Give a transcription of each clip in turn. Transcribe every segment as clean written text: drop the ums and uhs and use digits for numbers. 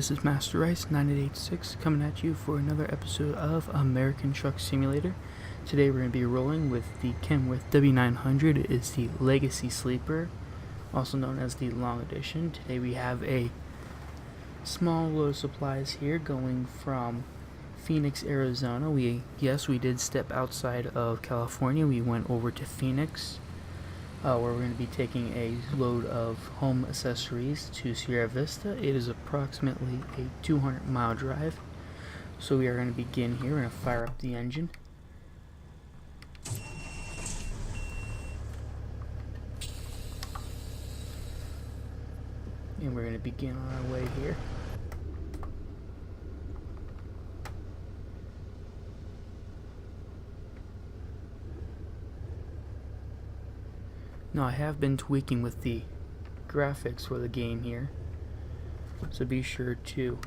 this is Master Rice 986 coming at you for another episode of American Truck Simulator. Today we're going to be rolling with the Kenworth W900. It is the Legacy Sleeper, also known as the Long Edition. Today we have a small load of supplies here going from Phoenix, Arizona. We did step outside of California. We went over to Phoenix, where we're going to be taking a load of home accessories to Sierra Vista. It is approximately a 200-mile drive, so we are going to begin here. We're going to fire up the engine. And we're going to begin on our way here. Now I have been tweaking with the graphics for the game here, so be sure to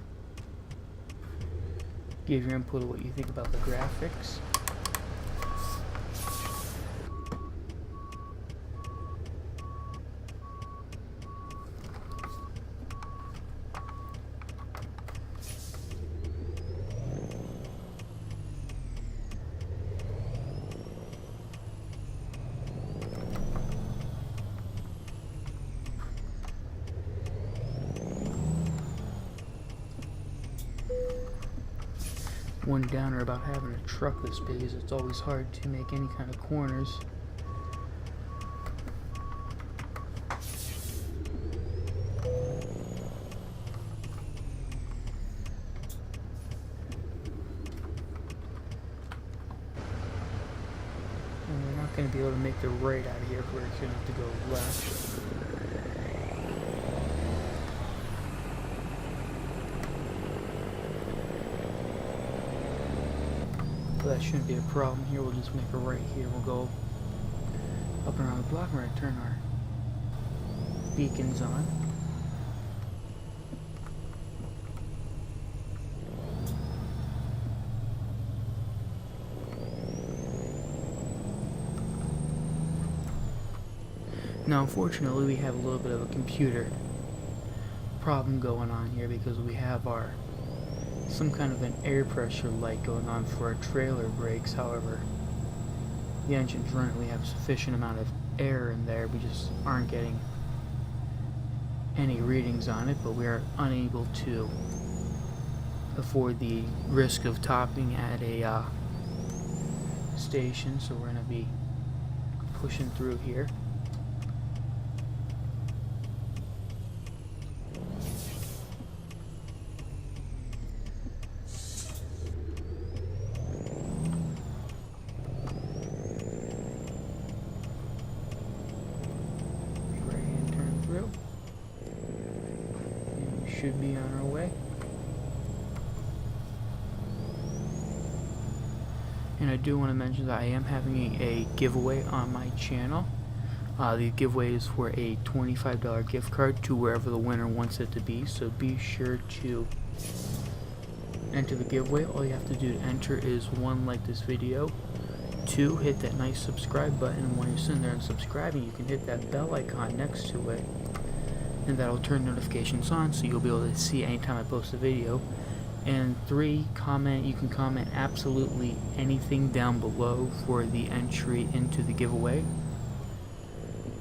give your input of what you think about the graphics. One downer about having a truck this big is it's always hard to make any kind of corners. And we're not going to be able to make the right out of here, we're going to have to go left. That shouldn't be a problem here. We'll just make a right here. We'll go up and around the block. We're going to turn our beacons on. Now unfortunately we have a little bit of a computer problem going on here because we have some kind of an air pressure light going on for our trailer brakes. However, the engine's running. We have sufficient amount of air in there. We just aren't getting any readings on it, but we are unable to afford the risk of topping at a station, so we're going to be pushing through here. Should be on our way. And I do want to mention that I am having a giveaway on my channel. The giveaway is for a $25 gift card to wherever the winner wants it to be, so be sure to enter the giveaway. All you have to do to enter is 1, like this video, 2, hit that nice subscribe button, and when you're sitting there and subscribing, you can hit that bell icon next to it, and that'll turn notifications on so you'll be able to see anytime I post a video. And 3, you can comment absolutely anything down below for the entry into the giveaway,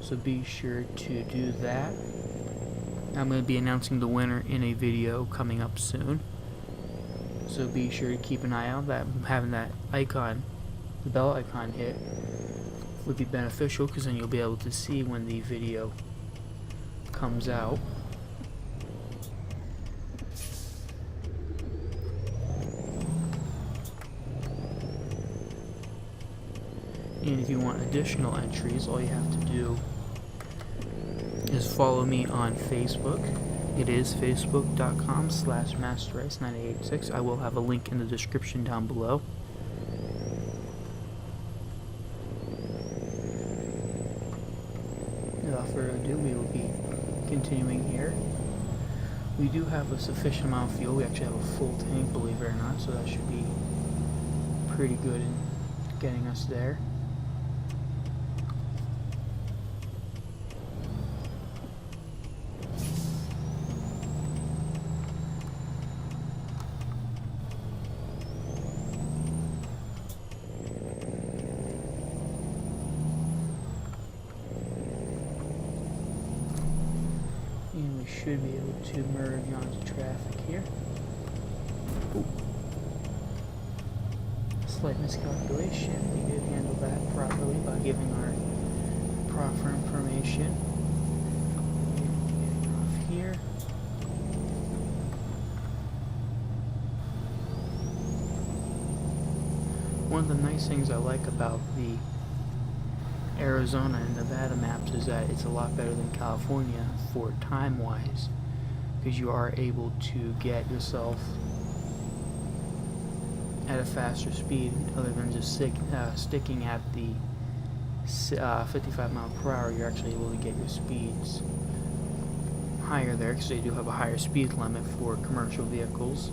so be sure to do that. I'm going to be announcing the winner in a video coming up soon, so be sure to keep an eye out. That having that icon, the bell icon, hit would be beneficial because then you'll be able to see when the video comes out. And if you want additional entries, all you have to do is follow me on Facebook. It is facebook.com/MasterRice986. I will have a link in the description down below. Without further ado, we will be continuing here. We do have a sufficient amount of fuel. We actually have a full tank, believe it or not, so that should be pretty good in getting us there. should be able to merge onto traffic here. Ooh. Slight miscalculation. We did handle that properly by giving our proper information. Getting off here. One of the nice things I like about the Arizona and Nevada maps is that it's a lot better than California for time-wise, because you are able to get yourself at a faster speed other than just sticking at the 55 mile per hour. You're actually able to get your speeds higher there because they do have a higher speed limit for commercial vehicles.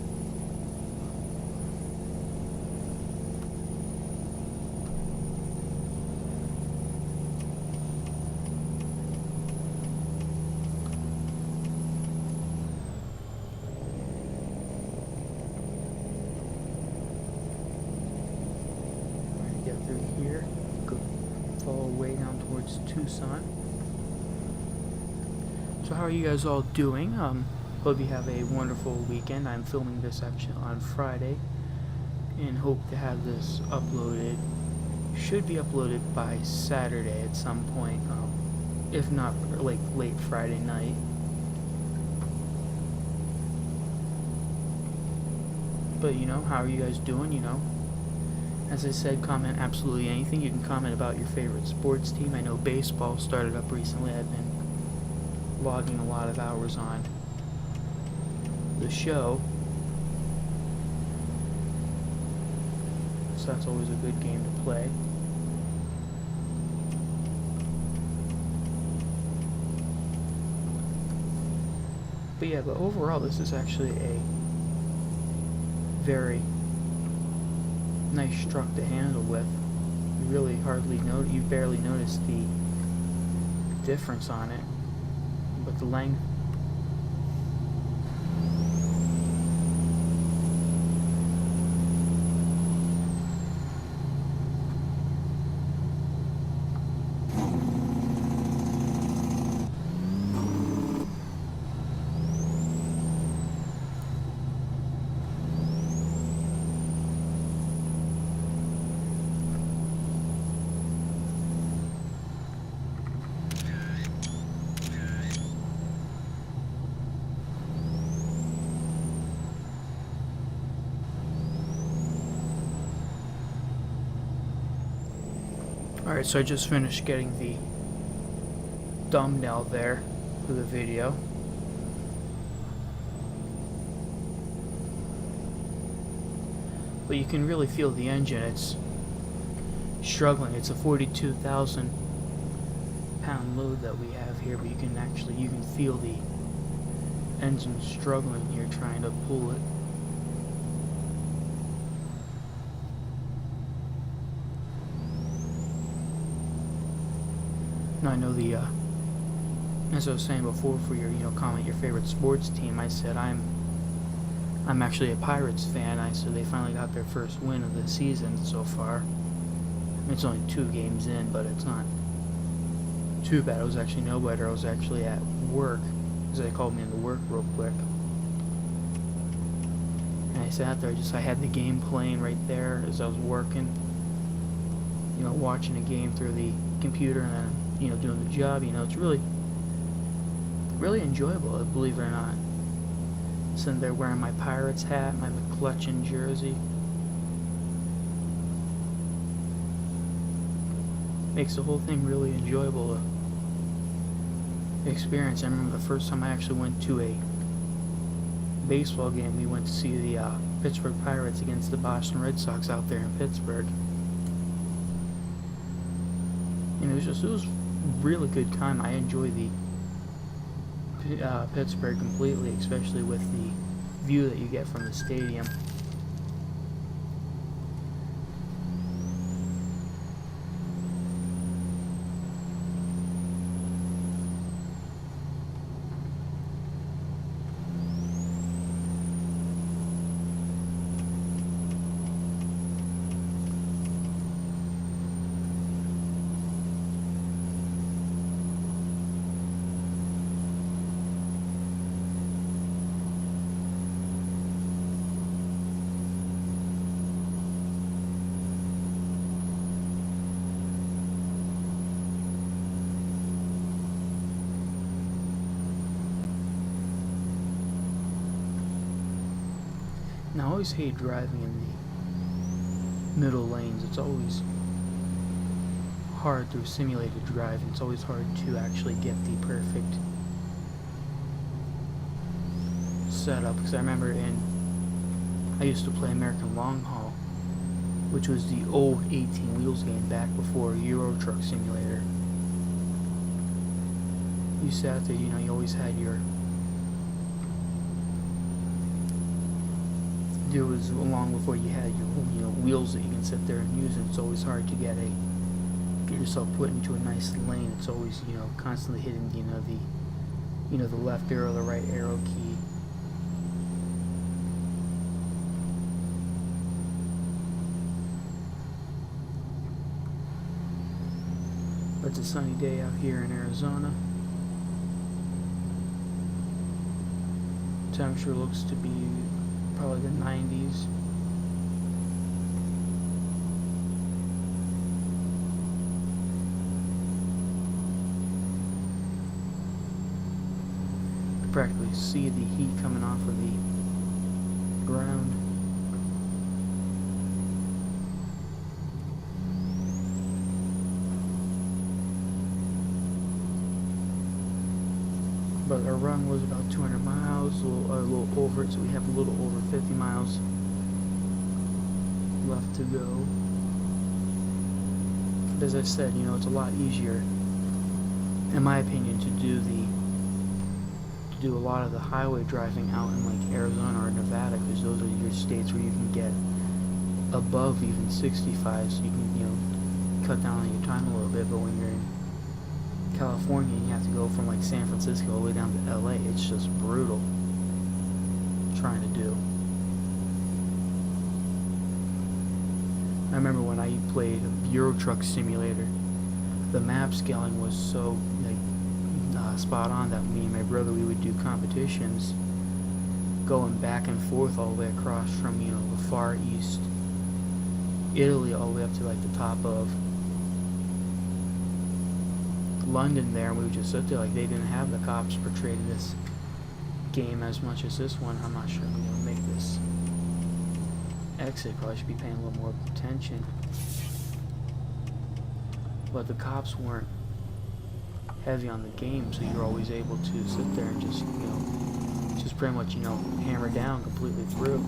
Get through here, go follow way down towards Tucson. So how are you guys all doing? Hope you have a wonderful weekend. I'm filming this actually on Friday and hope to have this uploaded. Should be uploaded by Saturday at some point, if not like late Friday night. But you know, how are you guys doing? You know, as I said, comment absolutely anything. You can comment about your favorite sports team. I know baseball started up recently. I've been logging a lot of hours on the show, so that's always a good game to play. But yeah, but overall this is actually a very nice truck to handle with. You really hardly notice, you barely notice the difference on it, but the length. Alright, so I just finished getting the thumbnail there for the video. But you can really feel the engine. It's struggling. It's a 42,000 pound load that we have here, but you can feel the engine struggling here trying to pull it. I know the as I was saying before, for your comment your favorite sports team, I said I'm actually a Pirates fan. I said they finally got their first win of the season so far. It's only 2 games in, but it's not too bad. It was actually no better. I was actually at work because they called me into work real quick, and I sat there. I had the game playing right there as I was working, watching a game through the computer and then doing the job. It's really enjoyable, believe it or not. Sitting there wearing my Pirates hat, my McClutchin jersey. Makes the whole thing really enjoyable to experience. I remember the first time I actually went to a baseball game. We went to see the Pittsburgh Pirates against the Boston Red Sox out there in Pittsburgh. And it was really good time. I enjoy the Pittsburgh completely, especially with the view that you get from the stadium. always hate driving in the middle lanes. It's always hard through simulated driving. It's always hard to actually get the perfect setup, because I remember I used to play American Long Haul, which was the old 18 wheels game back before Euro Truck Simulator. You sat there, you know, you always had there was long before you had your, you know, wheels that you can sit there and use, and it's always hard to get yourself put into a nice lane. It's always, you know, constantly hitting, the left arrow, the right arrow key. But it's a sunny day out here in Arizona. Temperature looks to be probably the 90s. You can practically see the heat coming off of the ground. But our run was about 200 miles, a little over it, so we have a little over 50 miles left to go. But as I said, you know, it's a lot easier, in my opinion, to do a lot of the highway driving out in like Arizona or Nevada, because those are your states where you can get above even 65, so you can, you know, cut down on your time a little bit. But when you're in California and you have to go from like San Francisco all the way down to LA, it's just brutal trying to do. I remember when I played Euro Truck Simulator, the map scaling was so like spot on that me and my brother, we would do competitions going back and forth all the way across from, you know, the far east Italy all the way up to like the top of London there, and we would just sit there. Like, they didn't have the cops portrayed in this game as much as this one. I'm not sure I'm going to make this exit. Probably should be paying a little more attention. But the cops weren't heavy on the game, so you're always able to sit there and just, you know, just pretty much, you know, hammer down completely through.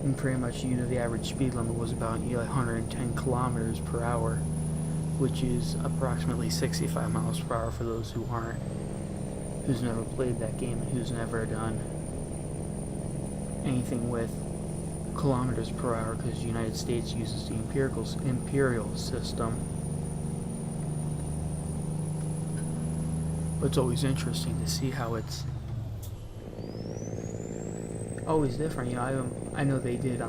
And pretty much, you know, the average speed limit was about, you know, 110 kilometers per hour, which is approximately 65 miles per hour for those who's never played that game and who's never done anything with kilometers per hour, because the United States uses the imperial system. But it's always interesting to see how it's always different. You know, I know they did,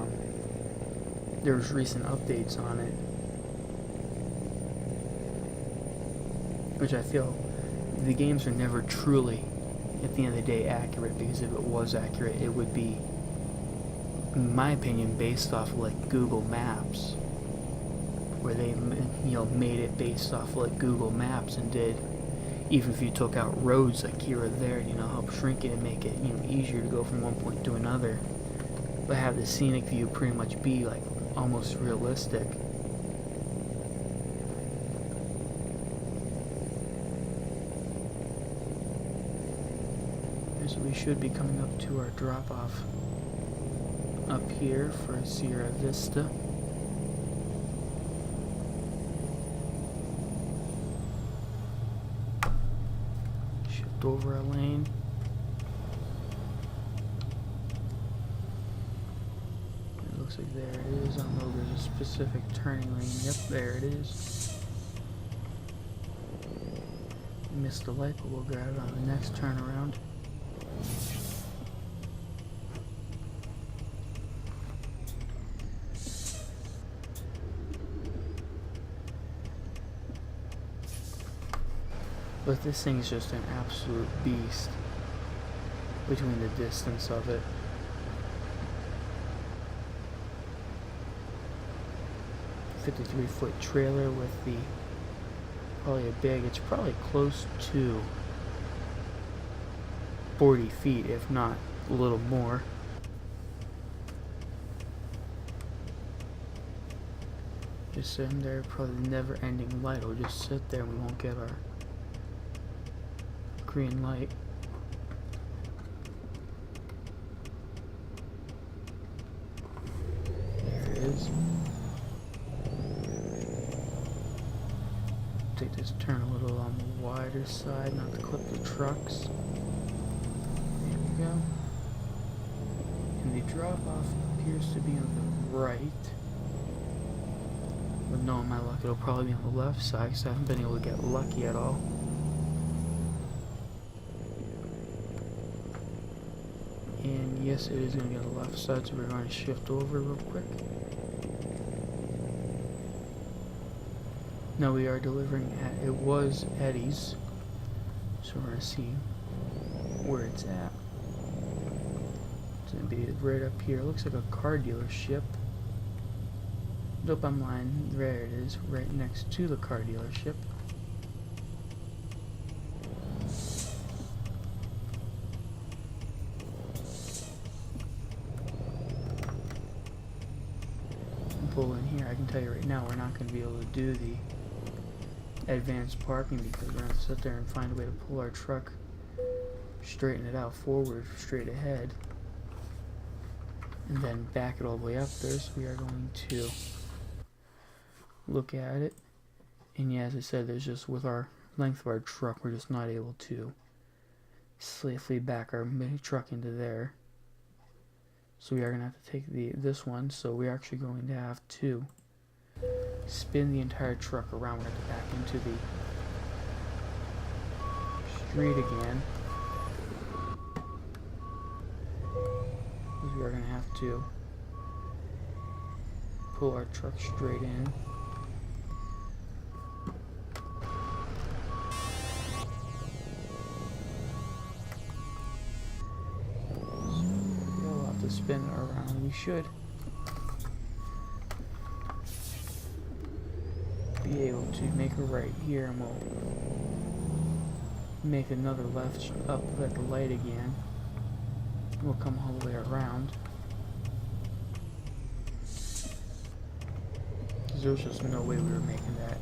there's recent updates on it, which I feel the games are never truly, at the end of the day, accurate, because if it was accurate, it would be, in my opinion, based off of like Google Maps, where they, you know, made it based off of like Google Maps and did, even if you took out roads like here or there, you know, help shrink it and make it, you know, easier to go from one point to another, but have the scenic view pretty much be like almost realistic. So we should be coming up to our drop-off up here for Sierra Vista. Shift over a lane. It looks like there it is. I don't know if there's a specific turning lane. Yep, there it is. Missed the light, but we'll grab it on the next turnaround. But this thing's just an absolute beast between the distance of it. 53-foot trailer with the probably a big, it's probably close to 40 feet, if not a little more. Just sitting there, probably never ending light. It'll just sit there and we won't get our green light. There it is. Take this turn a little on the wider side, not to clip the trucks. There we go. And the drop off appears to be on the right. But knowing my luck, it'll probably be on the left side, because I haven't been able to get lucky at all. And yes, it is going to get on the left side, so we're going to shift over real quick. Now we are delivering at, it was Eddie's, so we're going to see where it's at. It's going to be right up here. It looks like a car dealership. Nope, I'm lying. There it is, right next to the car dealership. Pull in here. I can tell you right now, we're not going to be able to do the advanced parking because we're going to sit there and find a way to pull our truck, straighten it out forward, straight ahead, and then back it all the way up there. So we are going to look at it, and yeah, as I said, there's just, with our length of our truck, we're just not able to safely back our mini truck into there. So we are going to have to take this one, so we're actually going to have to spin the entire truck around. We're going to have to back into the street again. We are going to have to pull our truck straight in. We'll have to spin it around. We should be able to make a right here, and we'll make another left up at the light again. We'll come all the way around. There was just no way we were making that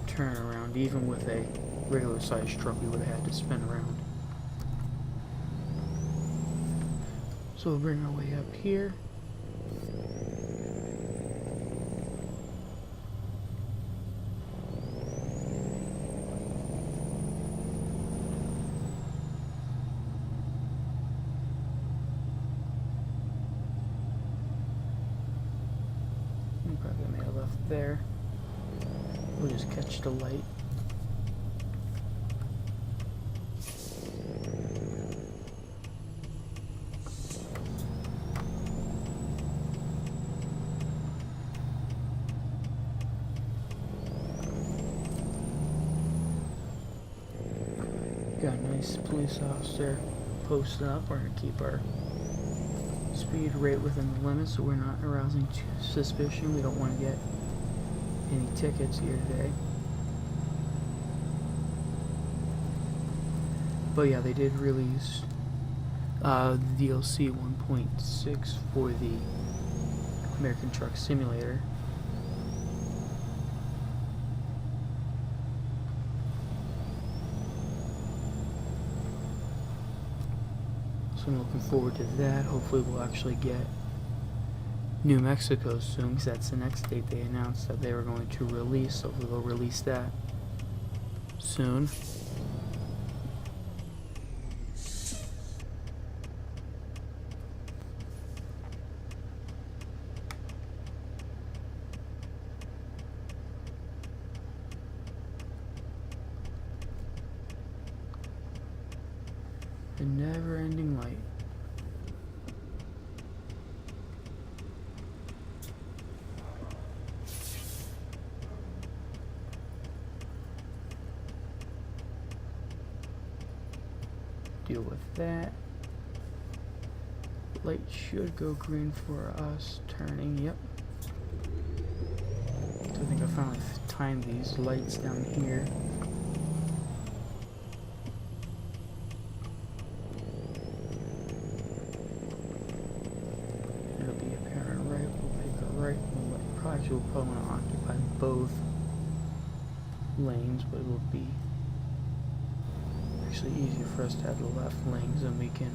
turn around. Even with a regular sized truck, we would have had to spin around. So we'll bring our way up here. Probably made a left there. We'll just catch the light. Got a nice police officer posted up. We're going to keep our speed rate within the limits so we're not arousing suspicion. We don't want to get any tickets here today. But yeah, they did release the DLC 1.6 for the American Truck Simulator. So I'm looking forward to that. Hopefully we'll actually get New Mexico soon, because that's the next date they announced that they were going to release. Hopefully they'll release that soon. A never-ending light. Deal with that. Light should go green for us turning. Yep. finally time these lights down here. It'll be apparent right. We'll pick a right. We'll probably want to occupy both lanes, but it'll be actually easier for us to have the left lanes, and we can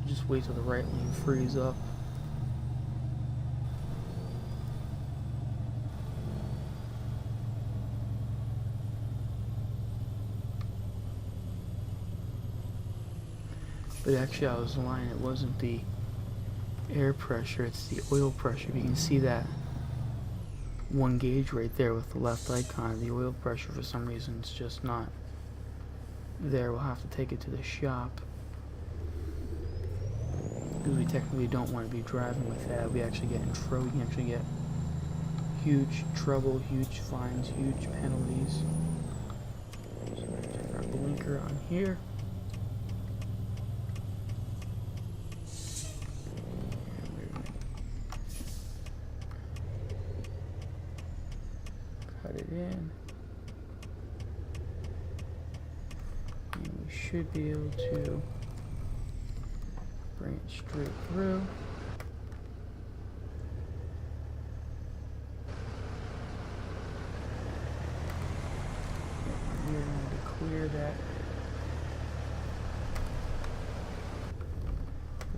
just wait till the right lane frees up. But actually I was lying, it wasn't the air pressure, it's the oil pressure. You can see that one gauge right there with the left icon. The oil pressure for some reason is just not there. We'll have to take it to the shop because we technically don't want to be driving with that. We actually get in trouble. We can actually get huge trouble, huge fines, huge penalties. So we're gonna check our blinker on here. Cut it in, and we should be able to bring it straight through. And we're going to clear that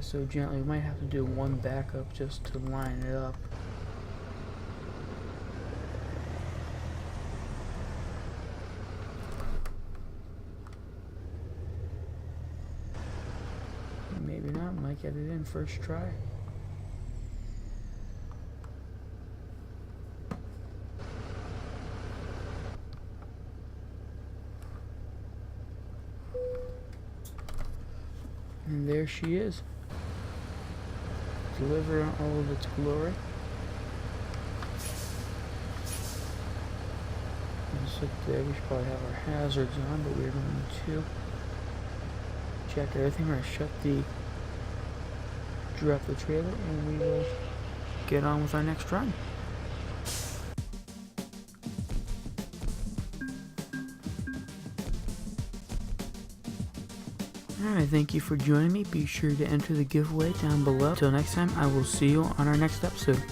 so gently. We might have to do one backup just to line it up. Maybe not, might get it in first try. And there she is. Deliver in all of its glory. Just up there, we should probably have our hazards on, but we're going to check everything. We're going to shut the, drop the trailer, and we will get on with our next run. Alright, thank you for joining me. Be sure to enter the giveaway down below. Till next time, I will see you on our next episode.